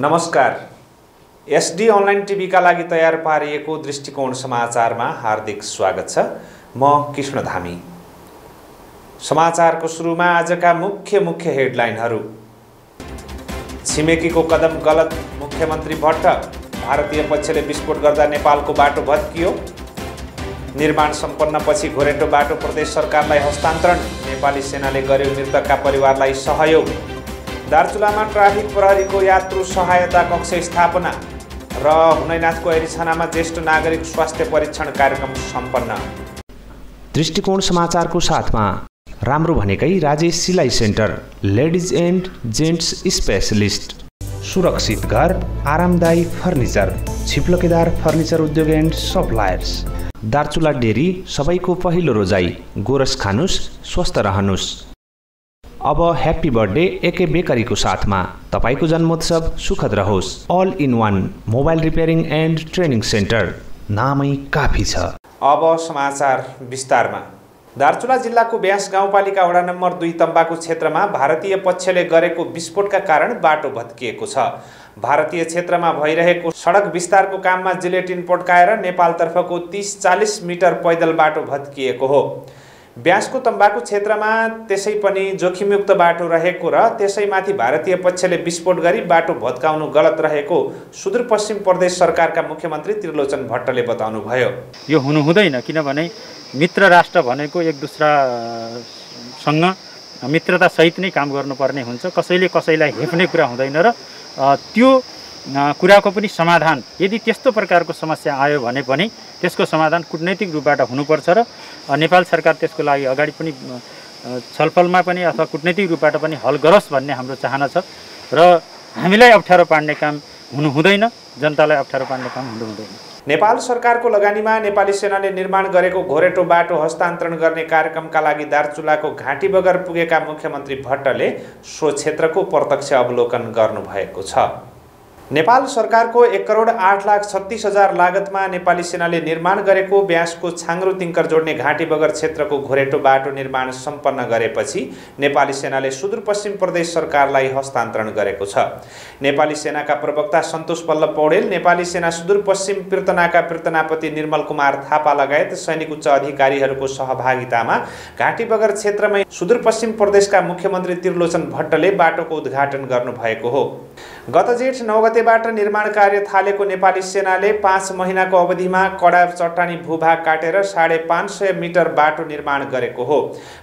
नमस्कार। SD online टिभीका लागि तयार पारिएको दृष्टिकोण समाचारमा हार्दिक स्वागत छ। म कृष्ण धामी। समाचारको सुरुमा आजका मुख्य हेडलाइनहरू। छिमेकीको कदम गलत, मुख्यमन्त्री भट्ट। भारतीय पक्षले विस्फोट गर्दा नेपालको बाटो भत्कियो। निर्माण सम्पन्नपछि घोरेटो बाटो प्रदेश सरकारलाई हस्तान्तरण, नेपाली सेनाले गर्यो मृतकका परिवारलाई सहयोग। दार्चुलामा ट्राफिक प्रहरीको यात्रु सहायता कक्ष स्थापना र हुनैनाथको एरिछानामा ज्येष्ठ नागरिक स्वास्थ्य परीक्षण कार्यक्रम सम्पन्न। दृष्टिकोण समाचारको साथमा राम्रो भनेकै राजेश सिलाइ centre, ladies and gents specialist, सुरक्षित घर, आरामदायी फर्निचर, छिप्लकेदार फर्निचर उद्योग एन्ड सप्लायर्स। दार्चुला डेरी, सबैको पहिलो रोजाई। गोरस खानुस्, स्वस्थ रहनुस्। अब ह्याप्पी बर्थडे एके बेकरीको साथमा तपाईको जन्मोत्सव सुखद रहोस्। All in one mobile repairing and training centre, नामै काफी छ। अब समाचार विस्तारमा। दार्चुला जिल्लाको ब्यास गाउँपालिका वडा नम्बर 2 तम्बाकु क्षेत्रमा भारतीय पक्षले गरेको विस्फोटका कारण बाटो भत्किएको छ। भारतीय क्षेत्रमा भइरहेको सडक विस्तारको काममा जिलेटिन पड्काएर नेपालतर्फको 30-40 मिटर पैदल बाटो भत्किएको हो। ब्यासको तम्बाकु क्षेत्रमा त्यसै पनि जोखिमयुक्त बाटो रहेको र त्यसैमाथि भारतीय पक्षले विस्फोट गरी बाटो भत्काउनु गलत रहेको सुदूरपश्चिम प्रदेश सरकारका मुख्यमन्त्री त्रिलोचन भट्टले बताउनुभयो। यो हुनु हुँदैन, किनभने मित्र राष्ट्र भनेको एक दुसरासँग मित्रता सहित नै काम गर्नुपर्ने हुन्छ। कसैले कसैलाई हेप्ने कुरा हुँदैन र त्यो कुराको पनि समाधान, यदि त्यस्तो प्रकारको समस्या आयो भने पनि त्यसको समाधान कूटनैतिक रूपबाट हुनुपर्छ र नेपाल सरकार त्यसको लागि अगाडि पनि छलफलमा पनि अथवा कूटनैतिक रूपबाट पनि हल गरोस् भन्ने हाम्रो चाहना छ र हामीलाई अप्ठ्यारो पार्ने काम हुनु हुँदैन, जनतालाई अप्ठ्यारो पार्ने काम हुनु हुँदैन। नेपाल सरकारको लगानीमा नेपाली सेनाले निर्माण गरेको घोरेटो बाटो हस्तान्तरण गर्ने कार्यक्रमका लागि दार्चुलाको घाँटी बगर पुगेका मुख्यमन्त्री भट्टले सो क्षेत्रको प्रत्यक्ष अवलोकन गर्नुभएको छ। नेपाल सरकारको 1,08,36,000 लागतमा नेपाली सेनाले निर्माण गरेको ब्यासको छाङ्रो तिङ्कर जोड्ने घाँटी बगर क्षेत्रको घोरेटो बाटो निर्माण सम्पन्न गरेपछि नेपाली सेनाले सुदूरपश्चिम प्रदेश सरकारलाई हस्तान्तरण गरेको छ। नेपाली सेनाका प्रवक्ता सन्तोष बल्लभ पौडेल, नेपाली सेना सुदूरपश्चिम पीर्तनाका पीर्तनापति निर्मल कुमार थापा लगायत सैनिक उच्च अधिकारीहरूको सहभागितामा घाँटी बगर क्षेत्रमै सुदूरपश्चिम प्रदेशका मुख्यमन्त्री त्रिलोचन भट्टले बाटोको उद्घाटन गर्नुभएको हो। गत जेठ 9 गतेबाट निर्माण कार्य थालेको नेपाली सेनाले 5 महिनाको अवधिमा कडा चट्टानी भूभाग काटेर 550 मिटर बाटो निर्माण गरेको हो।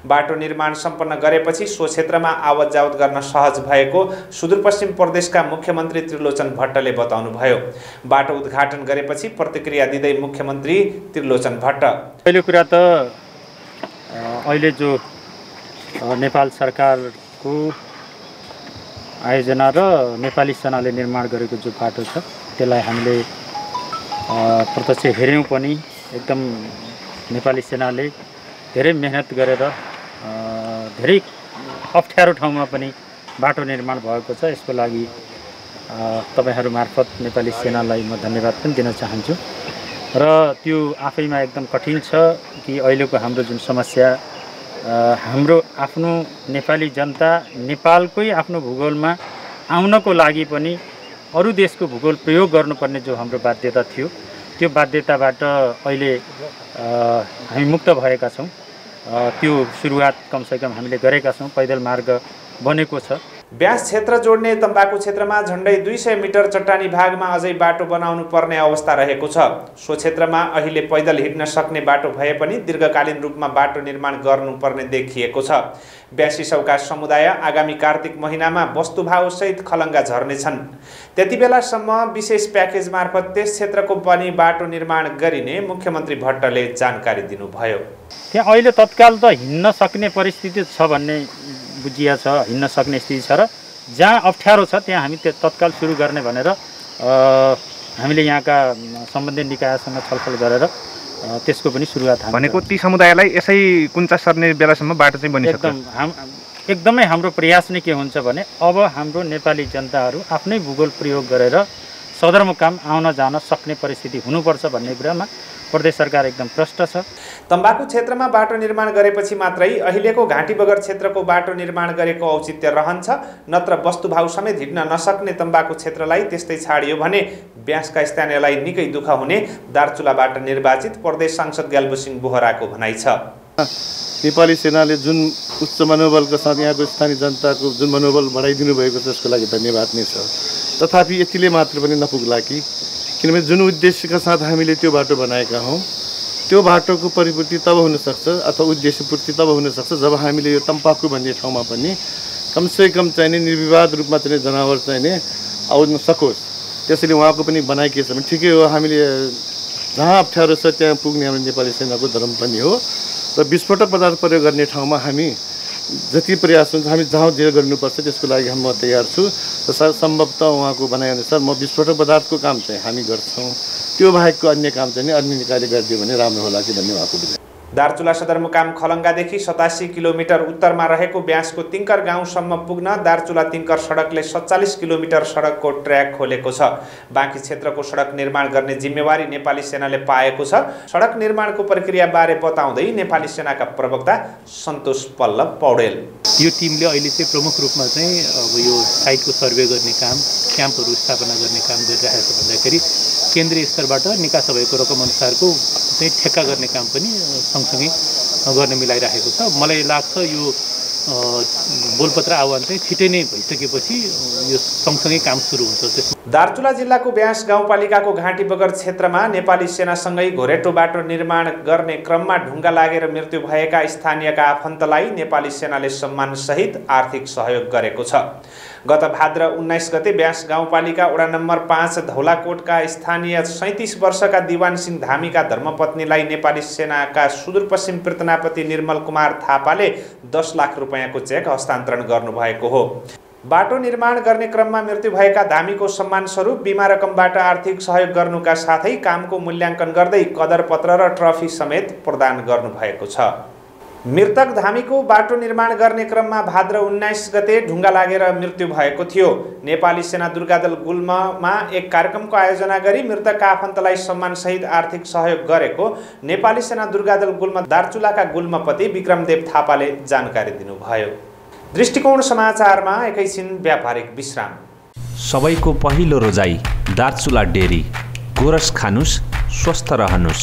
बाटो निर्माण सम्पन्न गरेपछि सो क्षेत्रमा आवत जावत गर्न सहज भएको सुदूरपश्चिम प्रदेशका मुख्यमन्त्री त्रिलोचन भट्टले बताउनुभयो। बाटो उद्घाटन गरेपछि प्रतिक्रिया दिँदै मुख्यमन्त्री त्रिलोचन भट्ट, पहिलो कुरा त अहिले जो नेपाल सरकारको आयोजना र नेपाली सेनाले निर्माण गरेको जो बाटो छ त्यसलाई हामीले प्रत्यक्ष हेऱ्यौँ पनि। एकदम नेपाली सेनाले धेरै मेहनत गरेर धेरै अप्ठ्यारो ठाउँमा पनि बाटो निर्माण भएको छ। यसको लागि तपाईहरू मार्फत नेपाली सेनालाई म धन्यवाद पनि दिन चाहन्छु। र त्यो आफैमा एकदम कठिन छ कि अहिलेको हाम्रो जुन समस्या, हाम्रो आफ्नो नेपाली जनता नेपालकै आफ्नो भूगोलमा आउनको लागि पनि अरू देशको भूगोल प्रयोग गर्नुपर्ने जो हाम्रो बाध्यता थियो, त्यो बाध्यताबाट अहिले हामी मुक्त भएका छौँ। त्यो सुरुवात कमसेकम हामीले गरेका छौँ, पैदल मार्ग बनेको छ। ब्यास क्षेत्र जोड्ने तम्बाकु क्षेत्रमा झन्डै 200 मिटर चट्टानी भागमा अझै बाटो बनाउनु पर्ने अवस्था रहेको छ। सो क्षेत्रमा अहिले पैदल हिँड्न सक्ने बाटो भए पनि दीर्घकालीन रूपमा बाटो निर्माण गर्नुपर्ने देखिएको छ। ब्यासी सौका समुदाय आगामी कार्तिक महिनामा वस्तुभावसहित खलङ्गा झर्नेछन्। त्यति बेलासम्म विशेष प्याकेज मार्फत त्यस क्षेत्रको पनि बाटो निर्माण गरिने मुख्यमन्त्री भट्टले जानकारी दिनुभयो। त्यहाँ अहिले तत्काल त हिँड्न सक्ने परिस्थिति छ भन्ने बुझिया छ, हिँड्न सक्ने स्थिति छ र जहाँ अप्ठ्यारो छ त्यहाँ हामी तत्काल सुरु गर्ने भनेर हामीले यहाँका सम्बन्धित निकायसँग छलफल गरेर त्यसको पनि सुरुवात भनेको ती समुदायलाई यसै कुञ्चा सर्ने बेलासम्म बाटो चाहिँ बनिसक्छ। एकदमै हाम्रो प्रयास नै के हुन्छ भने अब हाम्रो नेपाली जनताहरू आफ्नै भूगोल प्रयोग गरेर सदरमुकाम आउन जान सक्ने परिस्थिति हुनुपर्छ भन्ने कुरामा प्रदेश सरकार एकदम प्रष्ट छ। तम्बाकु क्षेत्रमा बाटो निर्माण गरेपछि मात्रै अहिलेको घाँटी बगर क्षेत्रको बाटो निर्माण गरेको औचित्य रहन्छ, नत्र वस्तुभाव समेत हिँड्न नसक्ने तम्बाकु क्षेत्रलाई त्यस्तै छाडियो भने ब्यासका स्थानीयलाई निकै दुःख हुने दार्चुलाबाट निर्वाचित प्रदेश सांसद ग्याल्बुसिंह बोहराको भनाइ छ। नेपाली सेनाले जुन उच्च मनोबलका साथ यहाँको स्थानीय जनताको जुन मनोबल बढाइदिनु भएको छ त्यसको लागि धन्यवाद नै छ। तथापि यतिले मात्र पनि नपुग्ला किनभने जुन उद्देश्यका साथ हामीले त्यो बाटो बनाएका हौँ त्यो बाटोको परिपूर्ति तब हुनसक्छ अथवा उद्देश्य पूर्ति तब हुनसक्छ जब हामीले यो तम्बाकु भन्ने ठाउँमा पनि कमसेकम चाहिने निर्विवाद रूपमा चाहिँ जनावर चाहिने आउन सकोस्। त्यसैले उहाँको पनि बनाइ के छ भने ठिकै हो, हामीले जहाँ अप्ठ्यारो छ त्यहाँ पुग्ने हाम्रो नेपाली सेनाको धर्म पनि हो र विस्फोटक पदार्थ प्रयोग गर्ने ठाउँमा हामी जति प्रयास हुन्छ हामी जहाँ जे गर्नुपर्छ त्यसको लागि म तयार छु र सम्भवतः उहाँको भनाइअनुसार म विस्फोटक पदार्थको काम चाहिँ हामी गर्छौँ, त्यो बाहेकको अन्य काम चाहिँ अन्य निकायले गरिदियो भने राम्रो होला कि भन्ने उहाँको विचार। दार्चुला सदरमुकाम खलङ्गादेखि 87 किलोमिटर उत्तरमा रहेको ब्यासको तिङ्कर गाउँसम्म पुग्न दार्चुला तिङ्कर सडकले 47 किलोमिटर सडकको ट्र्याक खोलेको छ। बाँकी क्षेत्रको सडक निर्माण गर्ने जिम्मेवारी नेपाली सेनाले पाएको छ। सडक निर्माणको प्रक्रियाबारे बताउँदै नेपाली सेनाका प्रवक्ता सन्तोष पल्लव पौडेल, यो टिमले अहिले चाहिँ प्रमुख रूपमा चाहिँ अब यो साइटको सर्वे गर्ने काम, क्याम्पहरू स्थापना गर्ने काम गरिरहेको छ भन्दाखेरि केन्द्रीय स्तरबाट निकासा भएको रकम अनुसारको चाहिँ ठेक्का गर्ने काम पनि सँगसँगै गर्न मिलाइरहेको छ। मलाई लाग्छ यो बोलपत्र आह्वान चाहिँ छिटै नै भइसकेपछि यो सँगसँगै काम सुरु हुन्छ। दार्चुला जिल्लाको ब्यास गाउँपालिकाको घाँटी बगर क्षेत्रमा नेपाली सेनासँगै घोरेटो बाटो निर्माण गर्ने क्रममा ढुङ्गा लागेर मृत्यु भएका स्थानीयका आफन्तलाई नेपाली सेनाले सम्मानसहित आर्थिक सहयोग गरेको छ। गत भाद्र 19 गते ब्यास गाउँपालिका वडा नम्बर 5 धौलाकोटका स्थानीय 37 वर्षका दिवान सिंह धामीका धर्मपत्नीलाई नेपाली सेनाका सुदूरपश्चिम प्रतनापति निर्मल कुमार थापाले 10 लाख रुपैयाँको चेक हस्तान्तरण गर्नुभएको हो। बाटो निर्माण गर्ने क्रममा मृत्यु भएका धामीको सम्मान स्वरूप बिमा रकमबाट आर्थिक सहयोग गर्नुका साथै कामको मूल्याङ्कन गर्दै कदरपत्र र ट्रफी समेत प्रदान गर्नुभएको छ। मृतक धामीको बाटो निर्माण गर्ने क्रममा भाद्र 19 गते ढुङ्गा लागेर मृत्यु भएको थियो। नेपाली सेना दुर्गादल गुल्ममा एक कार्यक्रमको आयोजना गरी मृतकका आफन्तलाई सम्मानसहित आर्थिक सहयोग गरेको नेपाली सेना दुर्गादल गुल्म दार्चुलाका गुल्मपति विक्रमदेव थापाले जानकारी दिनुभयो। दृष्टिकोण समाचारमा एकैछिन व्यापारिक विश्राम। सबैको पहिलो रोजाई दार्चुला डेरी। गोरस खानुस्, स्वस्थ रहनुस्।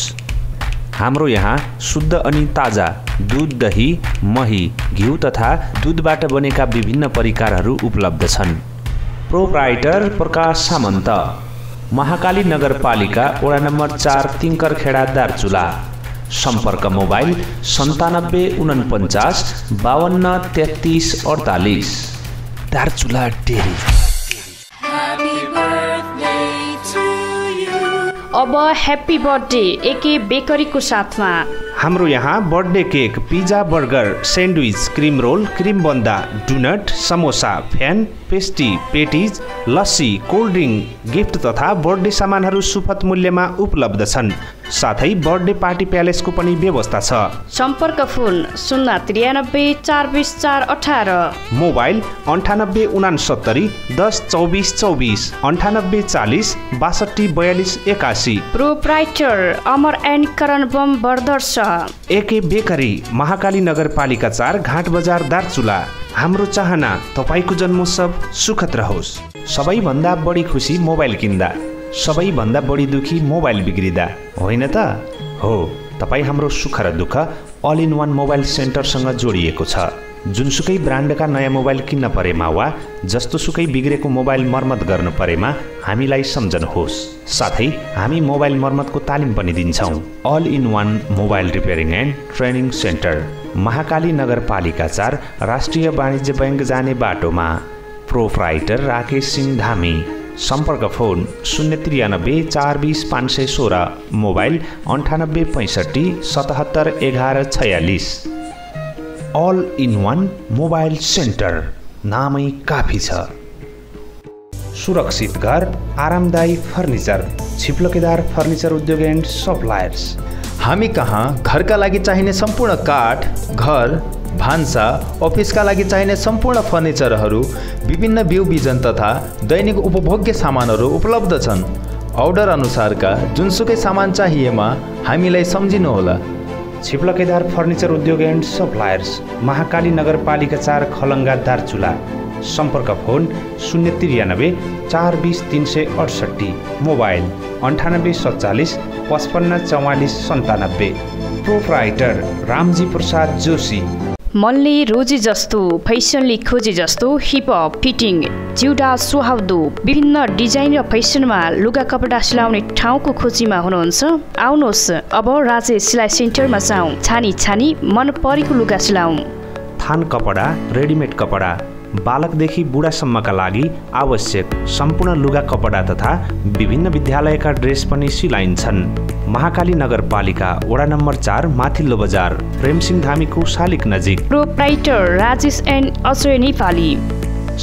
हाम्रो यहाँ शुद्ध अनि ताजा दूध, दही, मही, घिउ तथा दूधबाट बनेका विभिन्न परिकारहरू उपलब्ध छन्। प्रोप्राइटर प्रकाश सामन्त, महाकाली नगरपालिका वडा नम्बर 4 तिङ्करखेडा दार्चुला। सम्पर्क मोबाइल 97 49 52 33 48। दार्चुला डेरी। अब ह्याप्पी बर्थडे एके बेकरीको साथमा। हाम्रो यहाँ birthday cake, pizza, burger, sandwich, cream roll, cream बन्दा, डोनट, समोसा, फ्यान, pastry, patties, lassi, cold drink, gift तथा बर्थडे सामानहरू सुपथ मूल्यमा उपलब्ध छन्। साथै बर्थडे पार्टी प्यालेसको पनि व्यवस्था छ। सम्पर्क phone 093 420 418, mobile 98 69 10 24 24, 98 40 62 42 81। Proprietor Amar and Karan Bam brothers. AK bakery, Mahakali नगरपालिका 4 घाट बजार दार्चुला। हाम्रो चाहना तपाईको जन्मोत्सव सुखद रहोस्। सबैभन्दा बढी खुसी मोबाइल किन्दा, सबैभन्दा बढी दुखी मोबाइल बिग्रिँदा, होइन त? हो, तपाईँ हाम्रो सुख र दुःख अल इन वान मोबाइल सेन्टरसँग जोडिएको छ। जुनसुकै ब्रान्डका नयाँ मोबाइल किन्न परेमा वा जस्तोसुकै बिग्रेको मोबाइल मर्मत गर्नु परेमा हामीलाई सम्झनुहोस्। साथै हामी मोबाइल मर्मतको तालिम पनि दिन्छौँ। All in one mobile repairing and training centre, Mahakali नगरपालिका 4 राष्ट्रिय वाणिज्य बैङ्क जाने बाटोमा। प्रोप्राइटर राकेश सिंह धामी। सम्पर्क phone 093 420 516, mobile 98 65 77 11 46। All in one mobile centre, नामै काफी छ। सुरक्षित घर, आरामदायी फर्निचर, छिप्लोकेदार फर्निचर उद्योग एन्ड सप्लायर्स। हामी कहाँ घरका लागि चाहिने सम्पूर्ण काठ, घर, भान्सा, अफिसका लागि चाहिने सम्पूर्ण फर्निचरहरू, विभिन्न बिउ बिजन तथा दैनिक उपभोग्य सामानहरू उपलब्ध छन्। अर्डर अनुसारका जुनसुकै सामान चाहिएमा हामीलाई सम्झिनुहोला। छिप्लकेदार फर्निचर उद्योग एन्ड सप्लायर्स, महाकाली नगरपालिका 4 खलङ्गा दार्चुला। सम्पर्क phone 093 420 368, mobile 9847 55 44 97। Proprietor Ramji Prasad Joshi. मनले रोजे जस्तो, फैसनले खोजे जस्तो हिपहप, फिटिङ, जिउडा सुहाउँदो विभिन्न डिजाइन र फैसनमा लुगा कपडा सिलाउने ठाउँको खोजीमा हुनुहुन्छ? आउनुहोस्, अब राजेश सिलाइ सेन्टरमा जाउँ। छानी छानी मन परेको लुगा सिलाउँ। थान कपडा, रेडिमेड कपडा, बालकदेखि बुढासम्मका लागि आवश्यक सम्पूर्ण लुगा कपडा तथा विभिन्न विद्यालयका ड्रेस पनि सिलाइन्छन्। महाकाली नगरपालिका वडा नम्बर 4 माथिल्लो बजार, प्रेमसिंह धामीको शालिक नजिक। Proprietor Rajesh and Ajay Nepali.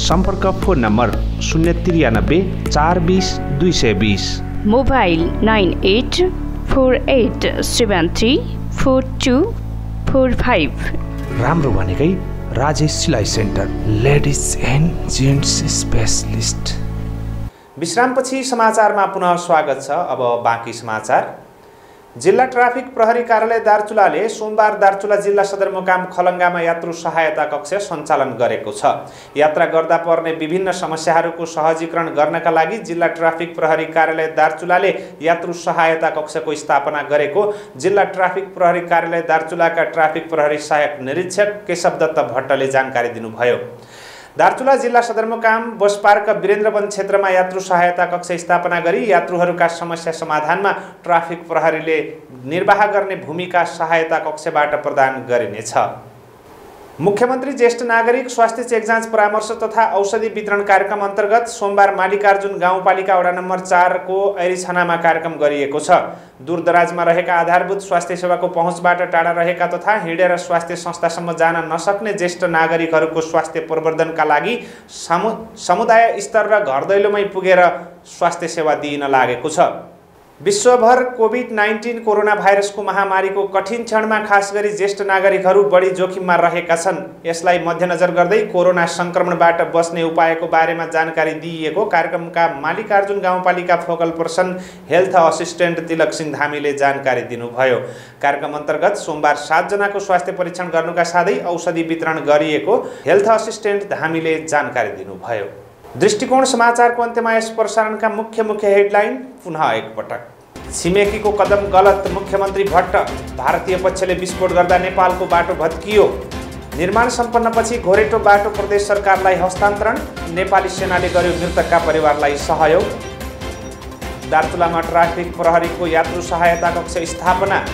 सम्पर्क फोन नम्बर 093 420 220, मोबाइल 98 48 73 4245। राम्रो भनेकै राजेश सिलाइ centre, ladies and gents specialist. विश्रामपछि समाचारमा पुनः स्वागत छ। अब बाँकी समाचार। जिल्ला ट्राफिक प्रहरी कार्यालय दार्चुलाले सोमबार दार्चुला जिल्ला सदरमुकाम खलङ्गामा यात्रु सहायता कक्ष सञ्चालन गरेको छ। यात्रा गर्दा पर्ने विभिन्न समस्याहरूको सहजीकरण गर्नका लागि जिल्ला ट्राफिक प्रहरी कार्यालय दार्चुलाले यात्रु सहायता कक्षको स्थापना गरेको जिल्ला ट्राफिक प्रहरी कार्यालय दार्चुलाका ट्राफिक प्रहरी सहायक निरीक्षक केशव दत्त भट्टले जानकारी दिनुभयो। दार्चुला जिल्ला सदरमुकाम बस पार्क वीरेन्द्रवन क्षेत्रमा यात्रु सहायता कक्ष स्थापना गरी यात्रुहरूका समस्या समाधानमा ट्राफिक प्रहरीले निर्वाह गर्ने भूमिका सहायता कक्षबाट प्रदान गरिनेछ। मुख्यमन्त्री ज्येष्ठ नागरिक स्वास्थ्य चेक जाँच परामर्श तथा औषधि वितरण कार्यक्रम अन्तर्गत सोमबार मालिकार्जुन गाउँपालिका वडा नम्बर 4 को ऐरीछानामा कार्यक्रम गरिएको छ। दूरदराजमा रहेका आधारभूत स्वास्थ्य सेवाको पहुँचबाट टाढा रहेका तथा हिँडेर स्वास्थ्य संस्थासम्म जान नसक्ने ज्येष्ठ नागरिकहरूको स्वास्थ्य प्रवर्धनका लागि समुदाय स्तर र घर दैलोमै पुगेर स्वास्थ्य सेवा दिइन लागेको छ। विश्वभर कोभिड-19 कोरोना भाइरसको महामारीको कठिन क्षणमा खास गरी ज्येष्ठ नागरिकहरू बढी जोखिममा रहेका छन्। यसलाई मध्यनजर गर्दै कोरोना संक्रमणबाट बस्ने उपायको बारेमा जानकारी दिइएको कार्यक्रमका मालिकार्जुन गाउँपालिका फोकल पर्सन हेल्थ असिस्टेन्ट तिलक सिंह धामीले जानकारी दिनुभयो। कार्यक्रम अन्तर्गत सोमबार 7 जनाको स्वास्थ्य परीक्षण गर्नुका साथै औषधि वितरण गरिएको हेल्थ असिस्टेन्ट धामीले जानकारी दिनुभयो। दृष्टिकोण समाचारको अन्त्यमा यस प्रसारणका मुख्य हेडलाइन पुनः एकपटक। छिमेकीको कदम गलत, मुख्यमन्त्री भट्ट। भारतीय पक्षले विस्फोट गर्दा नेपालको बाटो भत्कियो। निर्माण सम्पन्नपछि घोरेटो बाटो प्रदेश सरकारलाई हस्तान्तरण, नेपाली सेनाले गर्यो मृतकका परिवारलाई सहयोग। दार्चुलामा ट्राफिक प्रहरीको यात्रु सहायता कक्ष स्थापना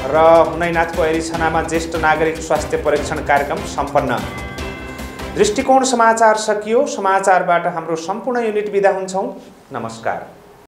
र हुनैनाथको ऐरीछानामा ज्येष्ठ नागरिक स्वास्थ्य परीक्षण कार्यक्रम सम्पन्न। दृष्टिकोण समाचार सकियो। समाचारबाट हाम्रो सम्पूर्ण युनिट बिदा हुन्छौँ। नमस्कार।